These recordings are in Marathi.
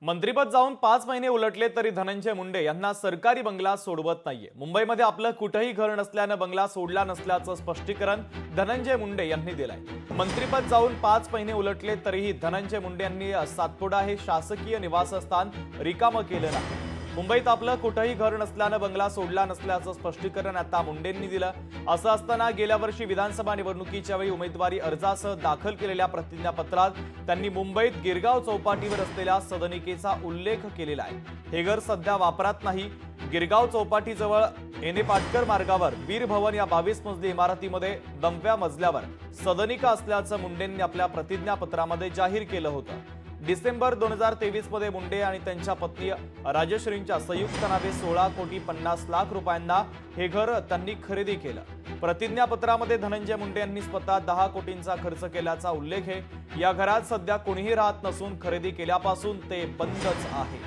मंत्रिपद जाऊन 5 महिने उलटले तरी धनंजय मुंडे यांना सरकारी बंगला सोडवत नाहीये। मुंबईमध्ये आपलं कुठेही घर नसल्यानं बंगला सोडला नसल्याचं स्पष्टीकरण धनंजय मुंडे यांनी दिलंय। मंत्रिपद जाऊन 5 महिने उलटले तरीही धनंजय मुंडे यांनी सातपुडा हे शासकीय निवासस्थान रिकामं केलं नाही। मुंबईत आपलं कुठेही घर नसल्यानं बंगला सोडला नसल्याचं स्पष्टीकरण आता मुंडेंनी दिलं। असं असताना गेल्या वर्षी विधानसभा निवडणुकीच्या वेळी उमेदवारी अर्जासह दाखल केलेल्या प्रतिज्ञापत्रात त्यांनी मुंबईत गिरगाव चौपाटीवर असलेल्या सदनिकेचा उल्लेख केलेला आहे। हे घर सध्या वापरात नाही। गिरगाव चौपाटीजवळ एने पाटकर मार्गावर वीर भवन या 22 मजली इमारतीमध्ये 9व्या मजल्यावर सदनिका असल्याचं मुंडेंनी आपल्या प्रतिज्ञापत्रामध्ये जाहीर केलं होतं। डिसेंबर 2023 मध्ये मुंडे आणि त्यांच्या पत्नी राजश्रींच्या संयुक्त नावे 16,50,00,000 रुपयांना हे घर त्यांनी खरेदी केलं। प्रतिज्ञापत्रामध्ये धनंजय मुंडे यांनी स्वतः 10 कोटींचा खर्च केल्याचा उल्लेख आहे। या घरात सध्या कोणीही राहत नसून खरेदी केल्यापासून ते बंदच आहे।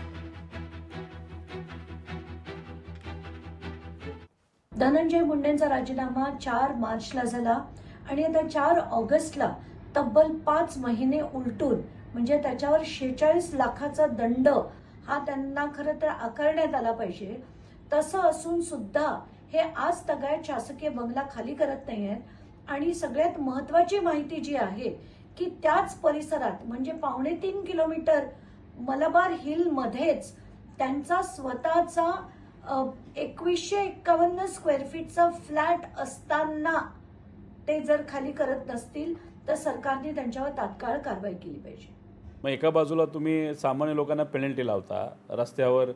धनंजय मुंडेंचा राजीनामा 4 मार्चला झाला आणि आता 4 ऑगस्टला तब्बल 5 महिने उलटून म्हणजे त्याच्यावर 46 लाखाचा दंड हा त्यांना खरं तर आकारण्यात आला पाहिजे। तसं असून सुद्धा हे आज तगायत शासकीय बंगला खाली करत नाहीयेत। आणि सगळ्यात महत्त्वाची माहिती जी आहे की त्याच परिसरात म्हणजे 3.5 किलोमीटर मलबार हिल मध्येच त्यांचा स्वतःचा 2151 स्क्वेअर फीटचा फ्लॅट असताना ते जर खाली करत नसतील तर सरकारने त्यांच्यावर तात्काळ कारवाई केली पाहिजे। मग एका बाजूला तुम्ही सामान्य लोकांना पेनल्टी लावता रस्त्यावर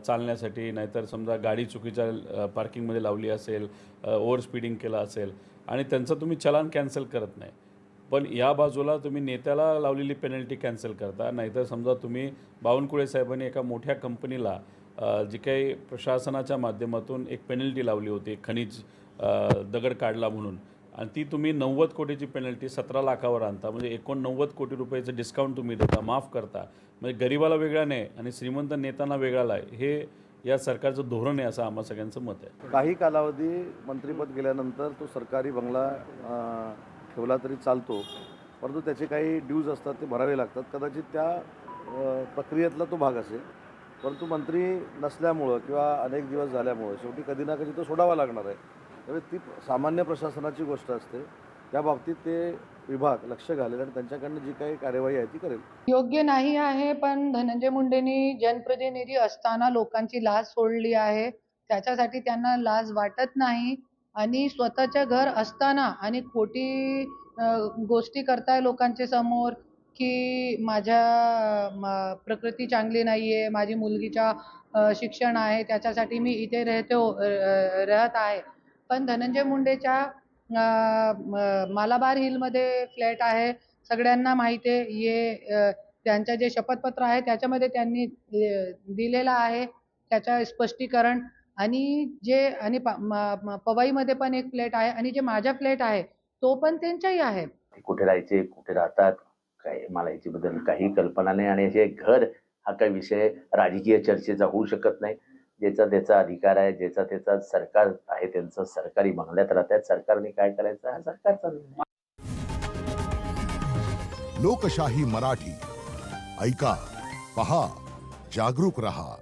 चालण्यासाठी, नाहीतर समजा गाडी चुकीच्या पार्किंगमध्ये लावली असेल, ओव्हर स्पीडिंग केलं असेल आणि त्यांचं तुम्ही चलान कॅन्सल करत नाही। पण या बाजूला तुम्ही नेत्याला लावलेली पेनल्टी कॅन्सल करता। नाहीतर समजा तुम्ही बावनकुळे साहेबांनी एका मोठ्या कंपनीला जी काही प्रशासनाच्या माध्यमातून एक पेनल्टी लावली होती, खनिज दगड काढला म्हणून, आणि ती तुम्ही 90 कोटीची पेनल्टी 17 लाखावर आणता। म्हणजे 89 कोटी रुपयाचं डिस्काउंट तुम्ही देता, माफ करता। म्हणजे गरिबाला वेगळा नाही आणि श्रीमंत नेत्यांना वेगळा आहे। हे या सरकारचं धोरण आहे असं आम्हा सगळ्यांचं मत आहे। काही कालावधी मंत्रिपद गेल्यानंतर तो सरकारी बंगला ठेवला तरी चालतो, परंतु त्याचे काही ड्यूज असतात ते भरावे लागतात। कदाचित त्या प्रक्रियेतला तो भाग असेल, परंतु मंत्री नसल्यामुळं किंवा अनेक दिवस झाल्यामुळं शेवटी कधी ना कधी तो सोडावा लागणार आहे। त्यामुळे ती सामान्य प्रशासनाची गोष्ट असते। त्या बाबतीत ते विभाग लक्ष घालेल आणि त्यांच्याकडनं जी काही कार्यवाही आहे ती करेल। योग्य नाही आहे, पण धनंजय मुंडेंनी जनप्रतिनिधी असताना लोकांची लाज सोडली आहे। त्याच्यासाठी त्यांना लाज वाटत नाही आणि स्वतःचं घर असताना आणि खोटी गोष्टी करताय लोकांच्या समोर की माझ्या प्रकृती चांगली नाहीये, माझी मुलगीचा शिक्षण आहे, त्याच्यासाठी मी इथे राहत आहे। पण धनंजय मुंडेच्या मलबार हिलमध्ये फ्लॅट आहे, सगळ्यांना माहिती आहे। हे त्यांचं जे शपथपत्र आहे त्याच्यामध्ये त्यांनी दिलेलं आहे त्याचं स्पष्टीकरण। आणि पवईमध्ये पण एक फ्लॅट आहे आणि जे माझा फ्लॅट आहे तो पण त्यांचाही आहे। कुठे राहायचे, कुठे राहतात, काय मला याच्याबद्दल काही कल्पना नाही। आणि हे घर हा काही विषय राजकीय चर्चेचा होऊ शकत नाही। ज्याचा त्याचा अधिकार आहे, ज्याचा त्याचा सरकार आहे, त्यांचं सरकारी बंगल्यात राहतात, सरकारने काय करायचं हा सरकारचा निर्णय। लोकशाही मराठी ऐका, पहा, जागरूक रहा।